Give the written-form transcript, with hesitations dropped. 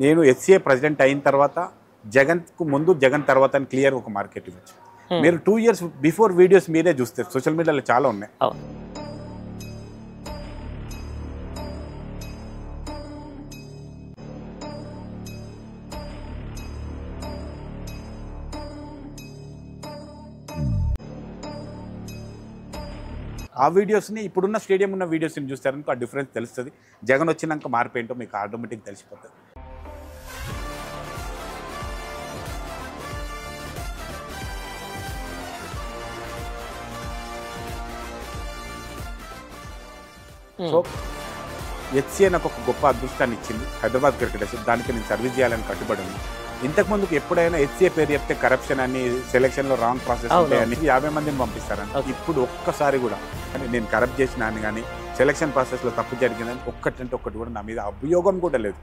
నేను SCA president అయిన తర్వాత జగన్కు ముందు జగన్ తర్వాత అని క్లియర్ ఒక మార్కెట్ ఇవ్వచ్చు. మీరు 2 years బిఫోర్ వీడియోస్ మీరే చూస్తే సోషల్ మీడియాలో చాలా ఉన్నాయి. ఆ వీడియోస్ని ఇప్పుడున్న స్టేడియం ఉన్న వీడియోస్ని చూస్తారనుకో ఆ డిఫరెన్స్ తెలుస్తుంది. జగన్ వచ్చినాక మార్పు ఏంటో మీకు ఆటోమేటిక్ తెలిసిపోతుంది. సో హెచ్సిఏ నాకు ఒక గొప్ప అదృష్టాన్ని ఇచ్చింది. హైదరాబాద్ క్రికెట్ అసోసియేషన్ దానికి నేను సర్వీస్ చేయాలని కట్టుబడి ఉంది. ఇంతకుముందుకు ఎప్పుడైనా హెచ్సిఏ పేరు చెప్తే కరప్షన్ అని సెలక్షన్లో రాంగ్ ప్రాసెస్ ఉంటాయని 50 మందిని పంపిస్తారని. ఇప్పుడు ఒక్కసారి కూడా కానీ నేను కరప్ట్ చేసిన అని కానీ సెలక్షన్ ప్రాసెస్లో తప్పు జరిగిందని ఒక్కటంటే ఒక్కటి కూడా నా మీద అభియోగం కూడా లేదు.